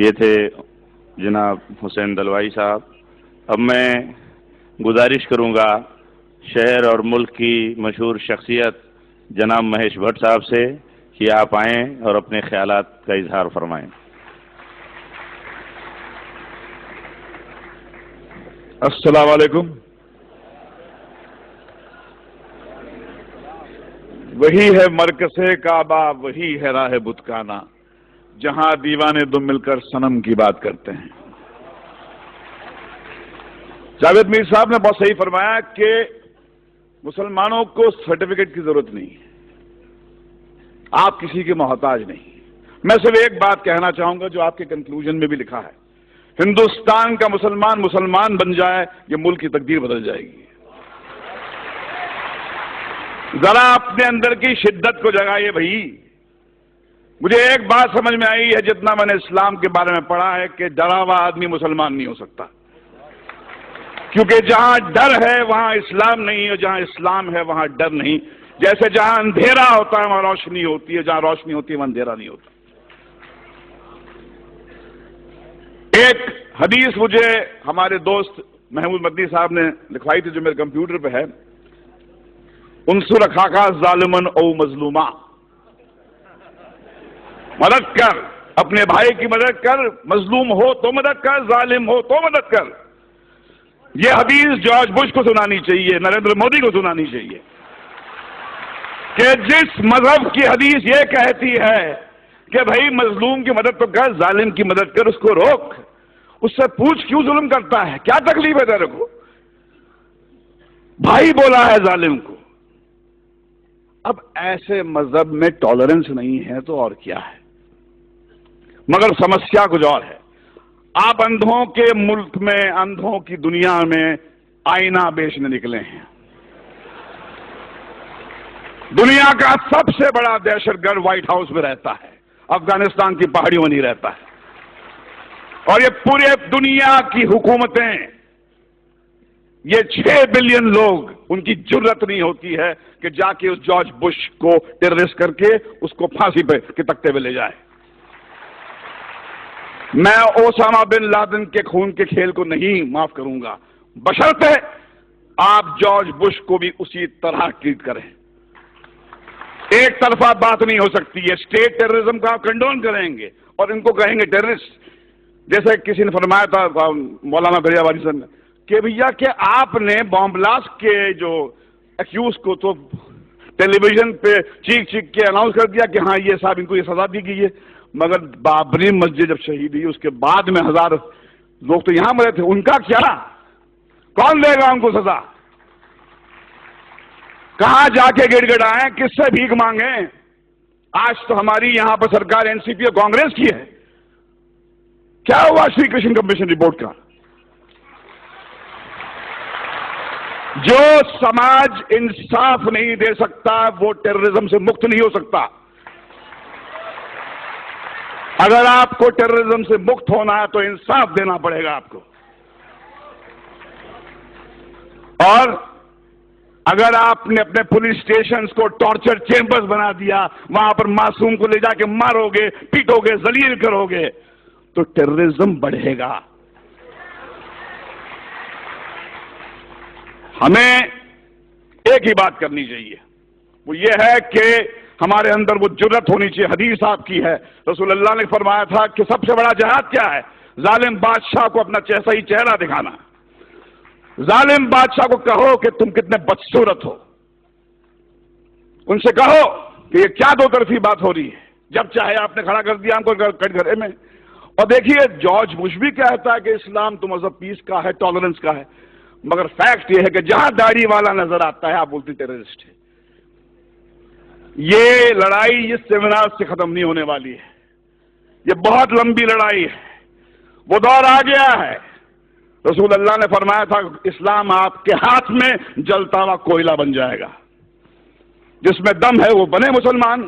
یہ تھے جناب حسین دلوائی صاحب۔ اب میں گزارش کروں گا شہر اور ملک کی مشہور شخصیت جناب مہیش بھٹ صاحب سے کہ آپ آئیں اور اپنے خیالات کا اظہار فرمائیں۔ السلام علیکم۔ وہی ہے مرکز کعبہ، وہی ہے راہ بتکانہ، جہاں دیوانے دو مل کر صنم کی بات کرتے ہیں۔ جاوید میر صاحب نے بہت صحیح فرمایا کہ مسلمانوں کو سرٹیفکیٹ کی ضرورت نہیں ہے، آپ کسی کے محتاج نہیں۔ میں صرف ایک بات کہنا چاہوں گا جو آپ کے کنکلوژن میں بھی لکھا ہے، ہندوستان کا مسلمان بن جائے، یہ ملک کی تقدیر بدل جائے گی۔ ذرا اپنے اندر کی شدت کو جگائیے بھائی۔ مجھے ایک بات سمجھ میں آئی ہے جتنا میں نے اسلام کے بارے میں پڑھا ہے کہ ڈرا ہوا آدمی مسلمان نہیں ہو سکتا، کیونکہ جہاں ڈر ہے وہاں اسلام نہیں، اور جہاں اسلام ہے وہاں ڈر نہیں۔ جیسے جہاں اندھیرا ہوتا ہے وہاں روشنی ہوتی ہے، جہاں روشنی ہوتی ہے وہاں اندھیرا نہیں ہوتا۔ ایک حدیث مجھے ہمارے دوست محمود مدنی صاحب نے لکھوائی تھی جو میرے کمپیوٹر پہ ہے، انصر اخاک ظالمن او مظلوما، مدد کر، اپنے بھائی کی مدد کر، مظلوم ہو تو مدد کر، ظالم ہو تو مدد کر۔ یہ حدیث جارج بش کو سنانی چاہیے، نریندر مودی کو سنانی چاہیے کہ جس مذہب کی حدیث یہ کہتی ہے کہ بھائی مظلوم کی مدد تو کر، ظالم کی مدد کر، اس کو روک، اس سے پوچھ کیوں ظلم کرتا ہے، کیا تکلیف ہے تیرے کو؟ بھائی بولا ہے ظالم کو۔ اب ایسے مذہب میں ٹالرنس نہیں ہے تو اور کیا ہے؟ مگر سمسیا کچھ اور ہے۔ آپ اندھوں کے ملک میں، اندھوں کی دنیا میں آئینہ بیچنے نکلے ہیں۔ دنیا کا سب سے بڑا دہشت گرد وائٹ ہاؤس میں رہتا ہے، افغانستان کی پہاڑیوں میں نہیں رہتا ہے، اور یہ پورے دنیا کی حکومتیں، یہ 6 بلین لوگ، ان کی جرت نہیں ہوتی ہے کہ جا کے اس جارج بش کو ٹیررسٹ کر کے اس کو پھانسی پہ کے تختے پہ لے جائے۔ میں اوسامہ بن لادن کے خون کے کھیل کو نہیں معاف کروں گا، بشرطے آپ جارج بش کو بھی اسی طرح ٹریٹ کریں۔ ایک طرفہ بات نہیں ہو سکتی ہے۔ اسٹیٹ ٹیررزم کا آپ کنڈون کریں گے اور ان کو کہیں گے ٹیررسٹ، جیسے کسی نے فرمایا تھا مولانا دریا والی صاحب نے کہ بھیا کہ آپ نے بام بلاسٹ کے جو ایکیوز کو تو ٹیلی ویژن پہ چیخ کے اناؤنس کر دیا کہ ہاں یہ صاحب ان کو یہ سزا دی گئی ہے، مگر بابری مسجد جب شہید ہوئی اس کے بعد میں 1000 لوگ تو یہاں مرے تھے، ان کا کیا؟ کون دے گا ان کو سزا؟ کہاں جا کے گڑ گڑائیں، کس سے بھیک مانگیں؟ آج تو ہماری یہاں پر سرکار این سی پی اور کانگریس کی ہے۔ کیا ہوا شری کرشن کمیشن رپورٹ کا؟ جو سماج انصاف نہیں دے سکتا وہ ٹیررزم سے مکت نہیں ہو سکتا۔ اگر آپ کو ٹیررزم سے مکت ہونا ہے تو انصاف دینا پڑے گا آپ کو، اور اگر آپ نے اپنے پولیس اسٹیشنز کو ٹارچر چیمبرز بنا دیا، وہاں پر معصوم کو لے جا کے مارو گے، پیٹو گے، ذلیل کرو گے، تو ٹیررزم بڑھے گا۔ ہمیں ایک ہی بات کرنی چاہیے، وہ یہ ہے کہ ہمارے اندر وہ جرت ہونی چاہیے۔ حدیث آپ کی ہے، رسول اللہ نے فرمایا تھا کہ سب سے بڑا جہاد کیا ہے؟ ظالم بادشاہ کو اپنا صحیح چہرہ دکھانا۔ ظالم بادشاہ کو کہو کہ تم کتنے بدصورت ہو، ان سے کہو کہ یہ کیا دو طرفی بات ہو رہی ہے، جب چاہے آپ نے کھڑا کر دیا ہم کو کٹ گھرے میں۔ اور دیکھیے جارج بش بھی کہتا ہے کہ اسلام تو مذہب پیس کا ہے، ٹالرنس کا ہے، مگر فیکٹ یہ ہے کہ جہاں داڑھی والا نظر آتا ہے آپ بولتے ٹیررسٹ ہے۔ یہ لڑائی اس سیمینار سے ختم نہیں ہونے والی ہے، یہ بہت لمبی لڑائی ہے، وہ دور آ گیا ہے۔ رسول اللہ نے فرمایا تھا اسلام آپ کے ہاتھ میں جلتا ہوا کوئلہ بن جائے گا، جس میں دم ہے وہ بنے مسلمان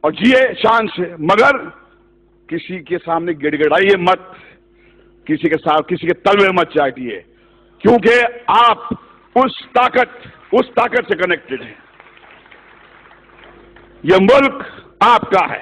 اور جیے شان سے، مگر کسی کے سامنے گڑ گڑائیے مت، کسی کے ساتھ کسی کے تلوے مت چاٹیے، کیونکہ آپ اس طاقت سے کنیکٹڈ ہیں۔ یہ ملک آپ کا ہے،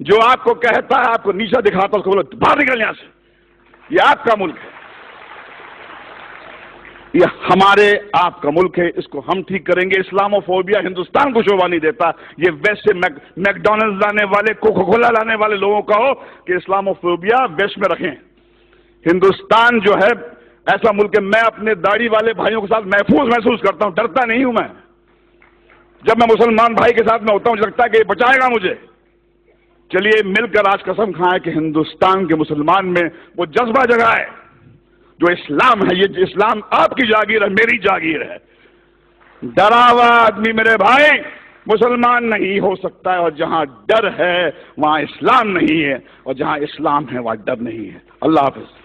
جو آپ کو کہتا ہے, آپ کو نیچا دکھاتا ہے, اس کو بولو باہر نکل یہاں سے. یہ آپ کا ملک ہے, یہ ہمارے آپ کا ملک ہے, اس کو ہم ٹھیک کریں گے. اسلاموفوبیا ہندوستان کو شوبھا نہیں دیتا. یہ ویسٹ سے میکڈونلڈ لانے والے, کوکا کولا لانے والے لوگوں کا ہو کہ اسلاموفوبیا ویسٹ میں رکھیں. ہندوستان جو ہے ایسا ملک ہے, میں اپنے داڑھی والے بھائیوں کے ساتھ محفوظ محسوس کرتا ہوں, ڈرتا نہیں ہوں میں. جب میں مسلمان بھائی کے ساتھ میں ہوتا ہوں مجھے لگتا ہے کہ یہ بچائے گا مجھے. چلیے مل کر آج قسم کھائیں کہ ہندوستان کے مسلمان میں وہ جذبہ جگائے جو اسلام ہے. یہ اسلام آپ کی جاگیر ہے, میری جاگیر ہے. ڈرا ہوا آدمی میرے بھائی مسلمان نہیں ہو سکتا ہے, اور جہاں ڈر ہے وہاں اسلام نہیں ہے, اور جہاں اسلام ہے وہاں ڈر نہیں ہے. اللہ حافظ.